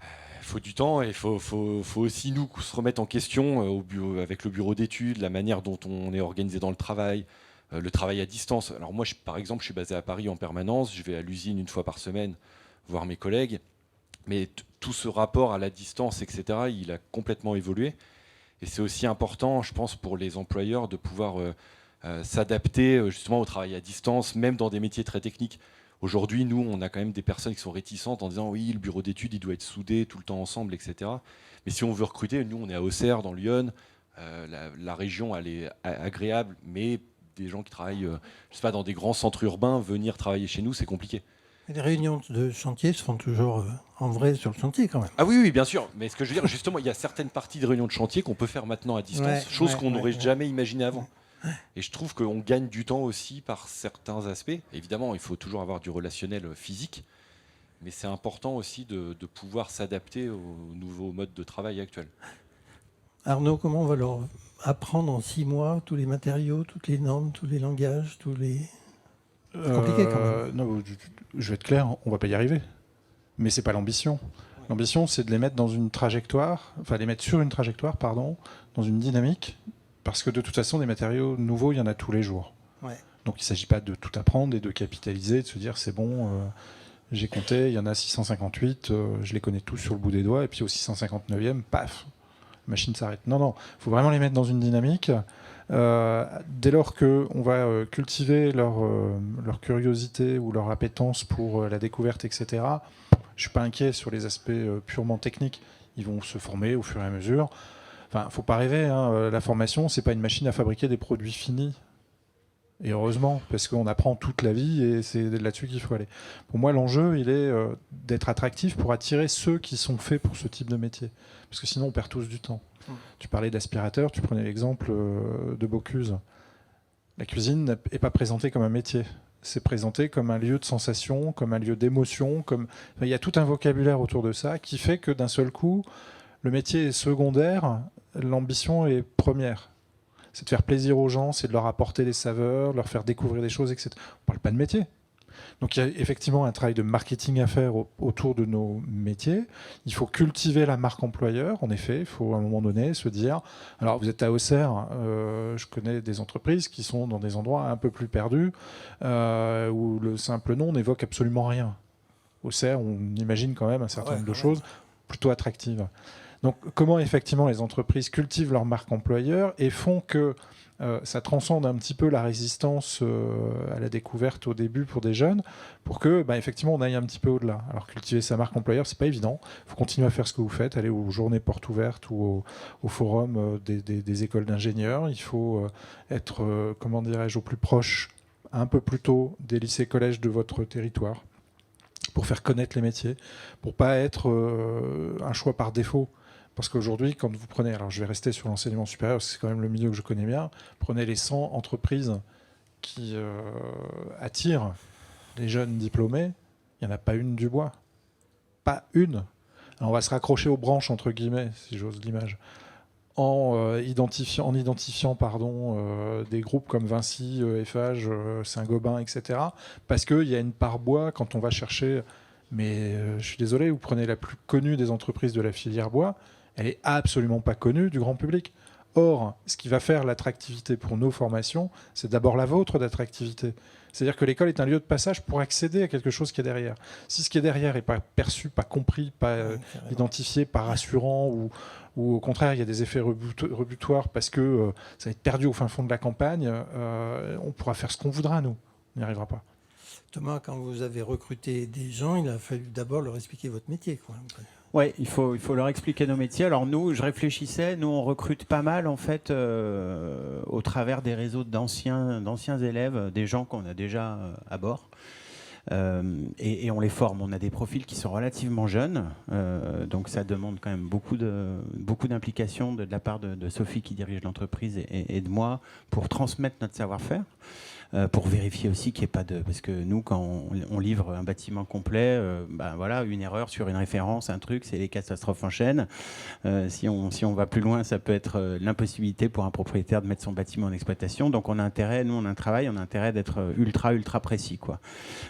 Il faut du temps et il faut aussi nous se remettre en question avec le bureau d'études, la manière dont on est organisé dans le travail à distance. Alors moi, par exemple, je suis basé à Paris en permanence, je vais à l'usine une fois par semaine voir mes collègues, mais tout ce rapport à la distance, etc., il a complètement évolué. Et c'est aussi important, je pense, pour les employeurs de pouvoir s'adapter justement au travail à distance, même dans des métiers très techniques. Aujourd'hui, nous, on a quand même des personnes qui sont réticentes en disant oui, le bureau d'études, il doit être soudé tout le temps ensemble, etc. Mais si on veut recruter, nous, on est à Auxerre, dans Lyon. La région, elle est agréable, mais des gens qui travaillent, je sais pas, dans des grands centres urbains, venir travailler chez nous, c'est compliqué. Et les réunions de chantier se font toujours en vrai sur le chantier quand même. Ah oui, oui, bien sûr. Mais ce que je veux dire, justement, il y a certaines parties de réunions de chantier qu'on peut faire maintenant à distance, chose qu'on n'aurait jamais imaginé avant. Et je trouve qu'on gagne du temps aussi par certains aspects. Évidemment, il faut toujours avoir du relationnel physique, mais c'est important aussi de pouvoir s'adapter aux nouveaux modes de travail actuels. Arnaud, comment on va leur apprendre en 6 mois tous les matériaux, toutes les normes, tous les langages, tous les... C'est compliqué quand même. Non, je vais être clair, on ne va pas y arriver. Mais ce n'est pas l'ambition. L'ambition, c'est de les mettre dans une trajectoire, enfin les mettre sur une trajectoire, pardon, dans une dynamique, parce que de toute façon, des matériaux nouveaux, il y en a tous les jours. Ouais. Donc il ne s'agit pas de tout apprendre et de capitaliser, de se dire c'est bon, j'ai compté, il y en a 658, je les connais tous sur le bout des doigts, et puis au 659e, paf, la machine s'arrête. Non, non, il faut vraiment les mettre dans une dynamique. Dès lors qu'on va cultiver leur curiosité ou leur appétence pour la découverte, etc., je ne suis pas inquiet sur les aspects purement techniques. Ils vont se former au fur et à mesure. Enfin, faut pas rêver, hein, la formation, c'est pas une machine à fabriquer des produits finis. Et heureusement, parce qu'on apprend toute la vie et c'est là-dessus qu'il faut aller. Pour moi, l'enjeu, il est d'être attractif pour attirer ceux qui sont faits pour ce type de métier. Parce que sinon, on perd tous du temps. Tu parlais d'aspirateur, tu prenais l'exemple de Bocuse. La cuisine n'est pas présentée comme un métier. C'est présenté comme un lieu de sensation, comme un lieu d'émotion. Enfin, il y a tout un vocabulaire autour de ça qui fait que d'un seul coup, le métier est secondaire, l'ambition est première. C'est de faire plaisir aux gens, c'est de leur apporter des saveurs, de leur faire découvrir des choses, etc. On ne parle pas de métier. Donc il y a effectivement un travail de marketing à faire autour de nos métiers. Il faut cultiver la marque employeur, en effet. Il faut à un moment donné se dire... Alors vous êtes à Auxerre, je connais des entreprises qui sont dans des endroits un peu plus perdus, où le simple nom n'évoque absolument rien. Auxerre, on imagine quand même un certain nombre de choses plutôt attractives. Donc comment effectivement les entreprises cultivent leur marque employeur et font que ça transcende un petit peu la résistance à la découverte au début pour des jeunes, pour que effectivement on aille un petit peu au-delà. Alors cultiver sa marque employeur, c'est pas évident. Il faut continuer à faire ce que vous faites, aller aux journées portes ouvertes ou au forum des écoles d'ingénieurs. Il faut être, comment dirais-je, au plus proche, un peu plus tôt des lycées-collèges de votre territoire, pour faire connaître les métiers, pour pas être un choix par défaut. Parce qu'aujourd'hui, quand vous prenez, alors je vais rester sur l'enseignement supérieur, parce que c'est quand même le milieu que je connais bien, prenez les 100 entreprises qui attirent les jeunes diplômés, il n'y en a pas une du bois. Pas une. Alors on va se raccrocher aux branches, entre guillemets, si j'ose l'image, en identifiant des groupes comme Vinci, Eiffage, Saint-Gobain, etc. Parce qu'il y a une part bois quand on va chercher... Mais je suis désolé, vous prenez la plus connue des entreprises de la filière bois, elle n'est absolument pas connue du grand public. Or, ce qui va faire l'attractivité pour nos formations, c'est d'abord la vôtre d'attractivité. C'est-à-dire que l'école est un lieu de passage pour accéder à quelque chose qui est derrière. Si ce qui est derrière n'est pas perçu, pas compris, pas identifié, pas rassurant, ou au contraire, il y a des effets rebutoires parce que ça va être perdu au fin fond de la campagne, on pourra faire ce qu'on voudra, nous. On n'y arrivera pas. Thomas, quand vous avez recruté des gens, il a fallu d'abord leur expliquer votre métier, quoi. Oui, il faut leur expliquer nos métiers. Alors nous, je réfléchissais, nous on recrute pas mal en fait au travers des réseaux d'anciens élèves, des gens qu'on a déjà à bord. Et on les forme. On a des profils qui sont relativement jeunes, donc ça demande quand même beaucoup d'implication de la part de Sophie qui dirige l'entreprise et de moi pour transmettre notre savoir-faire. Pour vérifier aussi qu'il n'y ait pas de... Parce que nous, quand on livre un bâtiment complet, voilà, une erreur sur une référence, un truc, c'est les catastrophes en chaîne. Si on va plus loin, ça peut être l'impossibilité pour un propriétaire de mettre son bâtiment en exploitation. Donc on a intérêt, nous on a un travail, on a intérêt d'être ultra précis, quoi.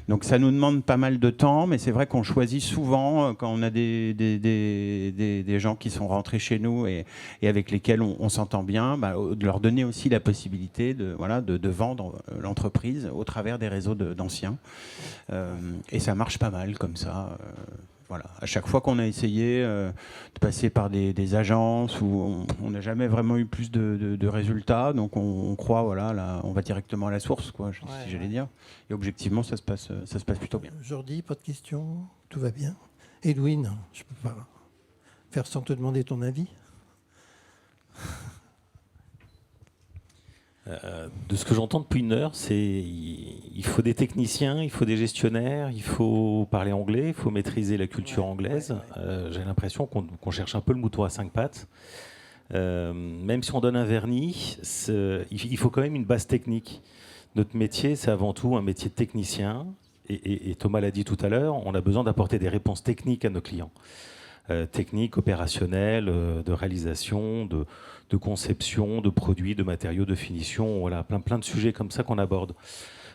Donc ça nous demande pas mal de temps, mais c'est vrai qu'on choisit souvent, quand on a des gens qui sont rentrés chez nous et avec lesquels on s'entend bien, de leur donner aussi la possibilité de vendre l'entreprise au travers des réseaux d'anciens. Et ça marche pas mal comme ça. Voilà. À chaque fois qu'on a essayé de passer par des agences où on n'a jamais vraiment eu plus de résultats, donc on croit, voilà, on va directement à la source, quoi, si j'allais dire. Et objectivement, ça se passe plutôt bien. Jordi, pas de questions? Tout va bien? Edwin, je peux pas faire sans te demander ton avis. De ce que j'entends depuis une heure, c'est il faut des techniciens, il faut des gestionnaires, il faut parler anglais, il faut maîtriser la culture anglaise. J'ai l'impression qu'on cherche un peu le mouton à 5 pattes. Même si on donne un vernis, il faut quand même une base technique. Notre métier, c'est avant tout un métier de technicien. Et Thomas l'a dit tout à l'heure, on a besoin d'apporter des réponses techniques à nos clients. Techniques, opérationnelles, de réalisation, de conception, de produits, de matériaux, de finition, voilà, plein de sujets comme ça qu'on aborde.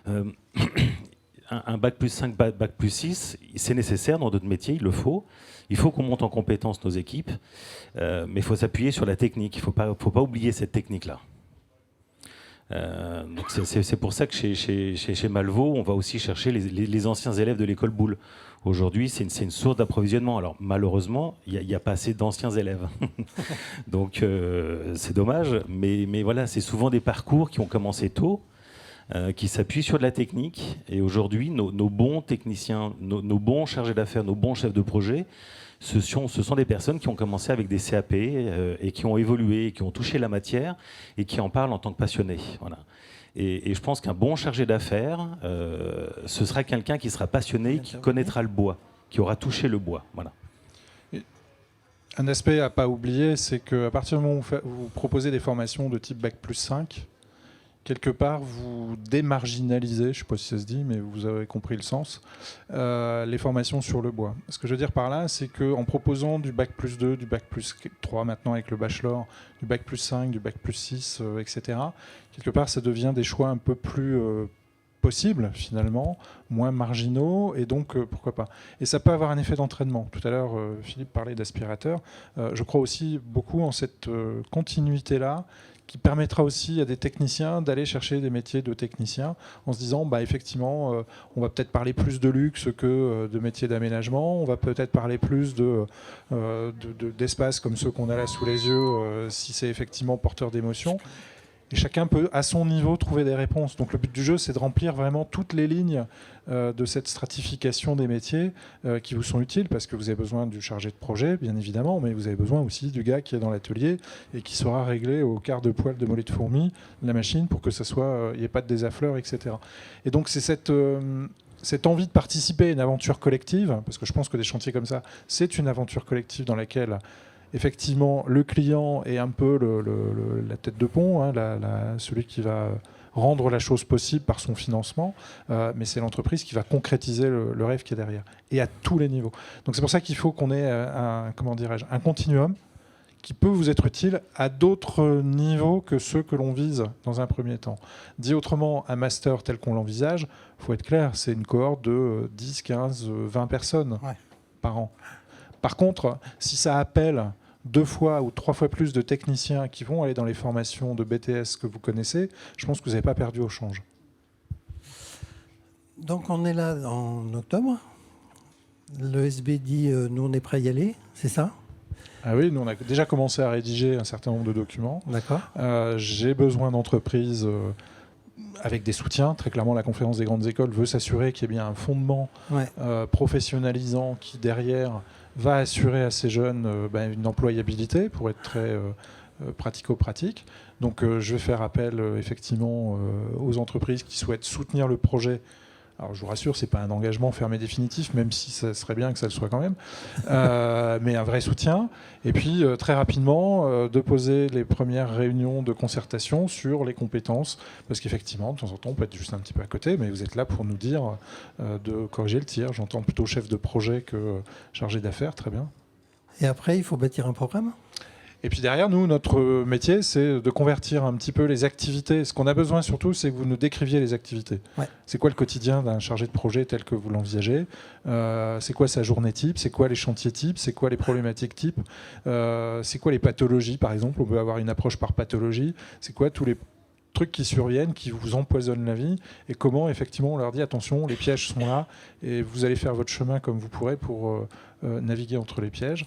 Un bac plus 5, bac plus 6, c'est nécessaire dans notre métier, il le faut. Il faut qu'on monte en compétence nos équipes, mais il faut s'appuyer sur la technique, il ne faut pas oublier cette technique-là. Donc c'est pour ça que chez Malvaux, on va aussi chercher les anciens élèves de l'école Boulle. Aujourd'hui, c'est une source d'approvisionnement. Alors malheureusement, il n'y a pas assez d'anciens élèves. Donc c'est dommage, mais voilà, c'est souvent des parcours qui ont commencé tôt, qui s'appuient sur de la technique. Et aujourd'hui, nos bons techniciens, nos bons chargés d'affaires, nos bons chefs de projet, ce sont des personnes qui ont commencé avec des CAP et qui ont évolué, qui ont touché la matière et qui en parlent en tant que passionnés. Voilà. Et je pense qu'un bon chargé d'affaires, ce sera quelqu'un qui sera passionné, qui connaîtra le bois, qui aura touché le bois. Voilà. Un aspect à ne pas oublier, c'est qu'à partir du moment où vous proposez des formations de type Bac plus 5, quelque part, vous démarginalisez, je ne sais pas si ça se dit, mais vous avez compris le sens, les formations sur le bois. Ce que je veux dire par là, c'est qu'en proposant du Bac plus 2, du Bac plus 3 maintenant avec le bachelor, du Bac plus 5, du Bac plus 6, etc., quelque part, ça devient des choix un peu plus possibles, finalement, moins marginaux, et donc, pourquoi pas. Et ça peut avoir un effet d'entraînement. Tout à l'heure, Philippe parlait d'aspirateur. Je crois aussi beaucoup en cette continuité-là, qui permettra aussi à des techniciens d'aller chercher des métiers de techniciens en se disant, effectivement, on va peut-être parler plus de luxe que de métiers d'aménagement, on va peut-être parler plus d'espaces comme ceux qu'on a là sous les yeux, si c'est effectivement porteur d'émotions. Et chacun peut, à son niveau, trouver des réponses. Donc le but du jeu, c'est de remplir vraiment toutes les lignes de cette stratification des métiers qui vous sont utiles, parce que vous avez besoin du chargé de projet, bien évidemment, mais vous avez besoin aussi du gars qui est dans l'atelier et qui saura régler au quart de poil de mollet de fourmi la machine pour que ça soit, il n'y ait pas de désaffleur, etc. Et donc c'est cette envie de participer à une aventure collective, parce que je pense que des chantiers comme ça, c'est une aventure collective dans laquelle effectivement, le client est un peu la tête de pont, hein, celui qui va rendre la chose possible par son financement, mais c'est l'entreprise qui va concrétiser le rêve qui est derrière, et à tous les niveaux. Donc c'est pour ça qu'il faut qu'on ait un continuum qui peut vous être utile à d'autres niveaux que ceux que l'on vise dans un premier temps. Dit autrement, un master tel qu'on l'envisage, il faut être clair, c'est une cohorte de 10, 15, 20 personnes par an. Par contre, si ça appelle 2 fois ou 3 fois plus de techniciens qui vont aller dans les formations de BTS que vous connaissez, je pense que vous n'avez pas perdu au change. Donc on est là en octobre. L'ESB dit nous on est prêt à y aller, c'est ça? Ah oui, nous on a déjà commencé à rédiger un certain nombre de documents. D'accord. J'ai besoin d'entreprises avec des soutiens. Très clairement, la conférence des grandes écoles veut s'assurer qu'il y ait bien un fondement professionnalisant qui derrière va assurer à ces jeunes une employabilité pour être très pratico-pratique. Donc je vais faire appel effectivement aux entreprises qui souhaitent soutenir le projet. Alors je vous rassure, c'est pas un engagement ferme et définitif, même si ça serait bien que ça le soit quand même, mais un vrai soutien. Et puis très rapidement, de poser les premières réunions de concertation sur les compétences, parce qu'effectivement, de temps en temps, on peut être juste un petit peu à côté, mais vous êtes là pour nous dire de corriger le tir. J'entends plutôt chef de projet que chargé d'affaires, très bien. Et après, il faut bâtir un programme? Et puis derrière, nous, notre métier, c'est de convertir un petit peu les activités. Ce qu'on a besoin surtout, c'est que vous nous décriviez les activités. Ouais. C'est quoi le quotidien d'un chargé de projet tel que vous l'envisagez? C'est quoi sa journée type? C'est quoi les chantiers types? C'est quoi les problématiques types? C'est quoi les pathologies, par exemple? On peut avoir une approche par pathologie. C'est quoi tous les trucs qui surviennent, qui vous empoisonnent la vie? Et comment, effectivement, on leur dit, attention, les pièges sont là, et vous allez faire votre chemin comme vous pourrez pour naviguer entre les pièges.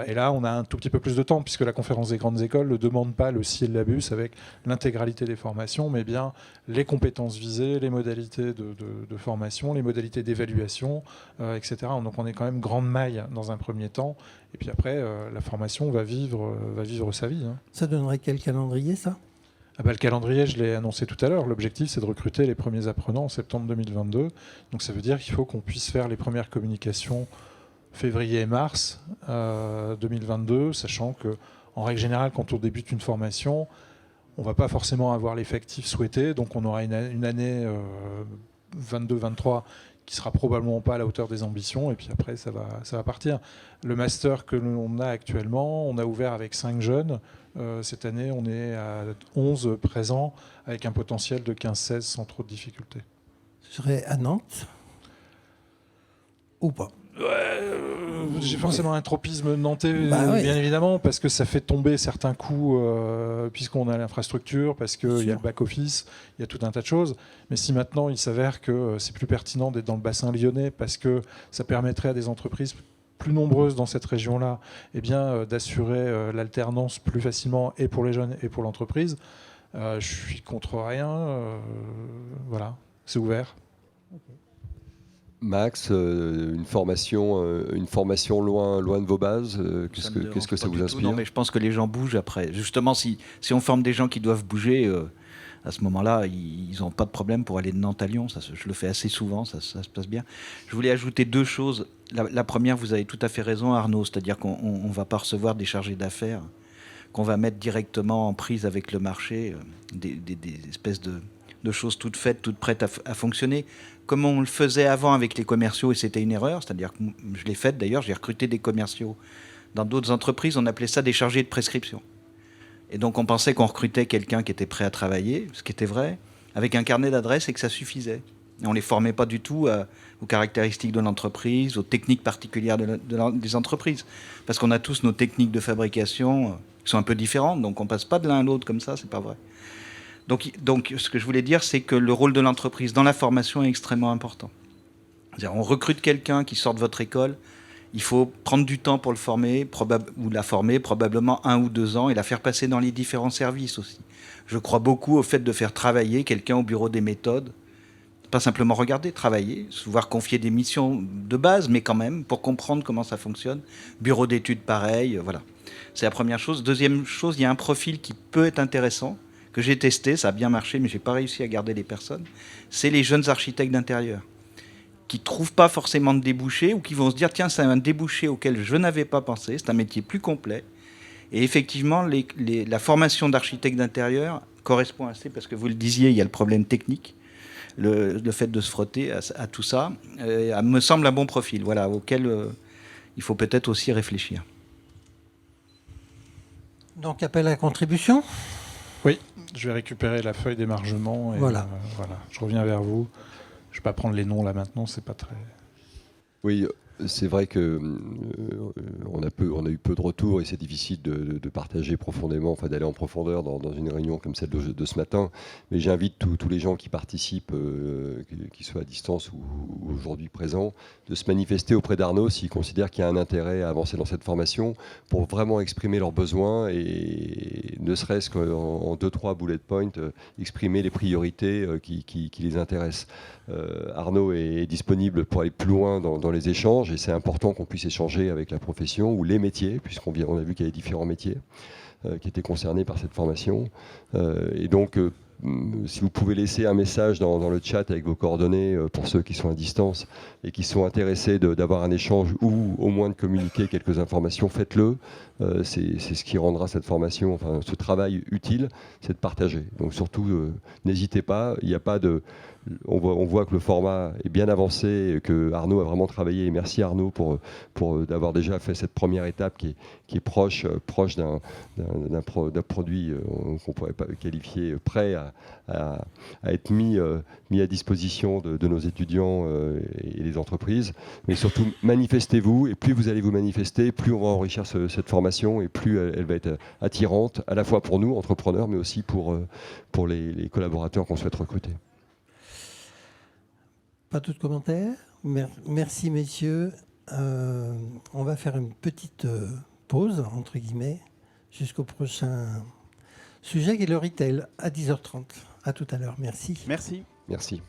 Et là, on a un tout petit peu plus de temps, puisque la conférence des grandes écoles ne demande pas le si et le labus avec l'intégralité des formations, mais bien les compétences visées, les modalités de formation, les modalités d'évaluation, etc. Donc on est quand même grande maille dans un premier temps. Et puis après, la formation va vivre sa vie. Hein. Ça donnerait quel calendrier, ça? Le calendrier, je l'ai annoncé tout à l'heure. L'objectif, c'est de recruter les premiers apprenants en septembre 2022. Donc ça veut dire qu'il faut qu'on puisse faire les premières communications février et mars 2022, sachant que, en règle générale, quand on débute une formation, on ne va pas forcément avoir l'effectif souhaité, donc on aura une année 22-23 qui sera probablement pas à la hauteur des ambitions, et puis après ça va partir. Le master que l'on a actuellement, on a ouvert avec 5 jeunes. Cette année, on est à 11 présents, avec un potentiel de 15-16 sans trop de difficultés. Ce serait à Nantes ou pas? J'ai forcément un tropisme nantais, oui. bien évidemment, parce que ça fait tomber certains coûts, puisqu'on a l'infrastructure, parce qu'il y a le back-office, il y a tout un tas de choses. Mais si maintenant il s'avère que c'est plus pertinent d'être dans le bassin lyonnais, parce que ça permettrait à des entreprises plus nombreuses dans cette région-là d'assurer l'alternance plus facilement et pour les jeunes et pour l'entreprise, je suis contre rien. Voilà, c'est ouvert. Max, une formation loin de vos bases, qu'est-ce que ça vous inspire? Non, mais je pense que les gens bougent après. Justement, si on forme des gens qui doivent bouger, à ce moment-là, ils n'ont pas de problème pour aller de Nantes à Lyon. Je le fais assez souvent, ça se passe bien. Je voulais ajouter 2 choses. La première, vous avez tout à fait raison, Arnaud, c'est-à-dire qu'on ne va pas recevoir des chargés d'affaires qu'on va mettre directement en prise avec le marché, des espèces de choses toutes faites, toutes prêtes à fonctionner, comme on le faisait avant avec les commerciaux, et c'était une erreur, c'est-à-dire que je l'ai faite d'ailleurs, j'ai recruté des commerciaux. Dans d'autres entreprises, on appelait ça des chargés de prescription. Et donc on pensait qu'on recrutait quelqu'un qui était prêt à travailler, ce qui était vrai, avec un carnet d'adresses et que ça suffisait. Et on ne les formait pas du tout aux caractéristiques de l'entreprise, aux techniques particulières des entreprises. Parce qu'on a tous nos techniques de fabrication qui sont un peu différentes, donc on ne passe pas de l'un à l'autre comme ça, c'est pas vrai. Donc, ce que je voulais dire, c'est que le rôle de l'entreprise dans la formation est extrêmement important. C'est-à-dire, on recrute quelqu'un qui sort de votre école, il faut prendre du temps pour le former, ou la former, probablement 1 ou 2 ans, et la faire passer dans les différents services aussi. Je crois beaucoup au fait de faire travailler quelqu'un au bureau des méthodes, pas simplement regarder, travailler, se voir confier des missions de base, mais quand même, pour comprendre comment ça fonctionne. Bureau d'études, pareil, voilà. C'est la première chose. Deuxième chose, il y a un profil qui peut être intéressant, que j'ai testé, ça a bien marché, mais je n'ai pas réussi à garder les personnes, c'est les jeunes architectes d'intérieur, qui ne trouvent pas forcément de débouché, ou qui vont se dire, tiens, c'est un débouché auquel je n'avais pas pensé, c'est un métier plus complet. Et effectivement, la formation d'architecte d'intérieur correspond assez, parce que vous le disiez, il y a le problème technique, le fait de se frotter à tout ça, me semble un bon profil, voilà, auquel il faut peut-être aussi réfléchir. Donc, appel à la contribution? Oui, je vais récupérer la feuille d'émargement et voilà. Je reviens vers vous. Je ne vais pas prendre les noms là maintenant, c'est pas très... Oui, C'est vrai que on a eu peu de retours et c'est difficile de partager profondément, enfin d'aller en profondeur dans une réunion comme celle de ce matin. Mais j'invite tous les gens qui participent, qu'ils soient à distance ou aujourd'hui présents, de se manifester auprès d'Arnaud s'ils considèrent qu'il y a un intérêt à avancer dans cette formation pour vraiment exprimer leurs besoins et ne serait-ce qu'en 2-3 bullet points, exprimer les priorités qui les intéressent. Arnaud est disponible pour aller plus loin dans les échanges et c'est important qu'on puisse échanger avec la profession ou les métiers, puisqu'on a vu qu'il y avait différents métiers qui étaient concernés par cette formation. Et donc, si vous pouvez laisser un message dans le chat avec vos coordonnées pour ceux qui sont à distance et qui sont intéressés d'avoir un échange ou au moins de communiquer quelques informations, faites-le. C'est ce qui rendra cette formation, enfin ce travail utile, c'est de partager. Donc surtout, n'hésitez pas. Il n'y a pas de... On voit que le format est bien avancé, que Arnaud a vraiment travaillé. Et merci Arnaud pour d'avoir déjà fait cette première étape qui est proche d'un produit qu'on pourrait pas qualifier prêt à être mis à disposition de nos étudiants et des entreprises. Mais surtout, manifestez-vous. Et plus vous allez vous manifester, plus on va enrichir cette formation et plus elle va être attirante, à la fois pour nous, entrepreneurs, mais aussi pour les collaborateurs qu'on souhaite recruter. Pas tout de commentaires. Merci, messieurs. On va faire une petite pause, entre guillemets, jusqu'au prochain sujet qui est le retail, à 10h30. À tout à l'heure. Merci. Merci. Merci.